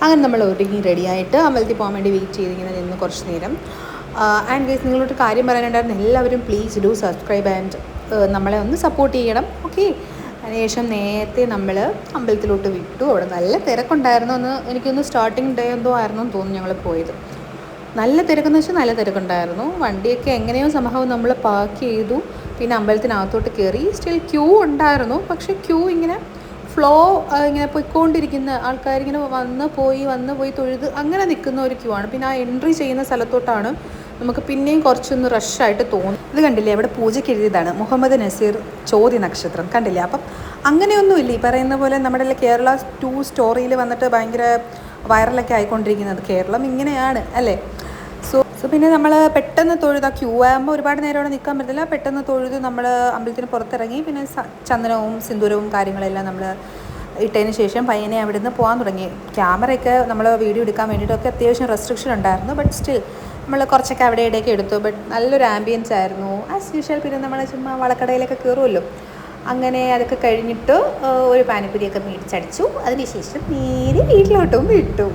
അങ്ങനെ നമ്മൾ ഒരുങ്ങി റെഡിയായിട്ട് അമ്പലത്തിൽ പോകാൻ വേണ്ടി വെയിറ്റ് ചെയ്തിങ്ങനെ നിന്ന് കുറച്ച് നേരം. ആൻഡ് ഗൈസ്, നിങ്ങളോട് കാര്യം പറയാനുണ്ടായിരുന്നു, എല്ലാവരും പ്ലീസ് ഡു സബ്സ്ക്രൈബ് ആൻഡ് നമ്മളെ ഒന്ന് സപ്പോർട്ട് ചെയ്യണം. ഓക്കെ. അതിനുശേഷം നേരത്തെ നമ്മൾ അമ്പലത്തിലോട്ട് വിട്ടു. അവിടെ നല്ല തിരക്കുണ്ടായിരുന്നു. എനിക്കൊന്ന് സ്റ്റാർട്ടിങ് ഡേ എന്തോ ആയിരുന്നെന്ന് തോന്നുന്നു ഞങ്ങൾ പോയത്. നല്ല തിരക്കെന്ന് വെച്ചാൽ നല്ല തിരക്കുണ്ടായിരുന്നു. വണ്ടിയൊക്കെ എങ്ങനെയോ സംഭവം നമ്മൾ പാർക്ക് ചെയ്തു. പിന്നെ അമ്പലത്തിനകത്തോട്ട് കയറി. സ്റ്റിൽ ക്യൂ ഉണ്ടായിരുന്നു. പക്ഷേ ക്യൂ ഇങ്ങനെ ഫ്ലോ ഇങ്ങനെ പോയിക്കൊണ്ടിരിക്കുന്ന ആൾക്കാരിങ്ങനെ വന്ന് പോയി തൊഴുത് അങ്ങനെ നിൽക്കുന്ന ഒരു ക്യൂ ആണ്. പിന്നെ ആ എൻട്രി ചെയ്യുന്ന സ്ഥലത്തോട്ടാണ് നമുക്ക് പിന്നെയും കുറച്ചൊന്ന് റഷായിട്ട് തോന്നും. ഇത് കണ്ടില്ലേ, അവിടെ പൂജയ്ക്ക് എഴുതിയതാണ് മുഹമ്മദ് നസീർ ചോതി നക്ഷത്രം. കണ്ടില്ലേ? അപ്പം അങ്ങനെയൊന്നുമില്ല ഈ പറയുന്ന പോലെ നമ്മുടെ കേരള 2 സ്റ്റോറിയിൽ വന്നിട്ട് ഭയങ്കര വൈറലൊക്കെ ആയിക്കൊണ്ടിരിക്കുന്നത്. കേരളം ഇങ്ങനെയാണ് അല്ലേ? സോ പിന്നെ നമ്മൾ പെട്ടെന്ന് തൊഴുത്, ആ ക്യൂ ആകുമ്പോൾ ഒരുപാട് നേരം അവിടെ നിൽക്കാൻ പറ്റില്ല. പെട്ടെന്ന് തൊഴുത് നമ്മൾ അമ്പലത്തിന് പുറത്തിറങ്ങി. പിന്നെ ചന്ദനവും സിന്ദൂരവും കാര്യങ്ങളെല്ലാം നമ്മൾ ഇട്ടതിന് ശേഷം പയ്യനെ അവിടെ നിന്ന് പോകാൻ തുടങ്ങി. ക്യാമറയൊക്കെ നമ്മൾ വീഡിയോ എടുക്കാൻ വേണ്ടിയിട്ടൊക്കെ അത്യാവശ്യം റെസ്ട്രിക്ഷൻ ഉണ്ടായിരുന്നു. ബട്ട് സ്റ്റിൽ നമ്മൾ കുറച്ചൊക്കെ അവിടെ ഇടയ്ക്ക് എടുത്തു. ബട്ട് നല്ലൊരു ആംബിയൻസ് ആയിരുന്നു ആസ് യൂഷ്വൽ. പിന്നെ നമ്മൾ ചുമ്മാ വളക്കടയിലൊക്കെ കയറുമല്ലോ. അങ്ങനെ അതൊക്കെ കഴിഞ്ഞിട്ട് ഒരു പാനിപ്പൂരിയൊക്കെ മേടിച്ചടിച്ചു. അതിന് ശേഷം നേരെ വീട്ടിലോട്ടും വിട്ടു.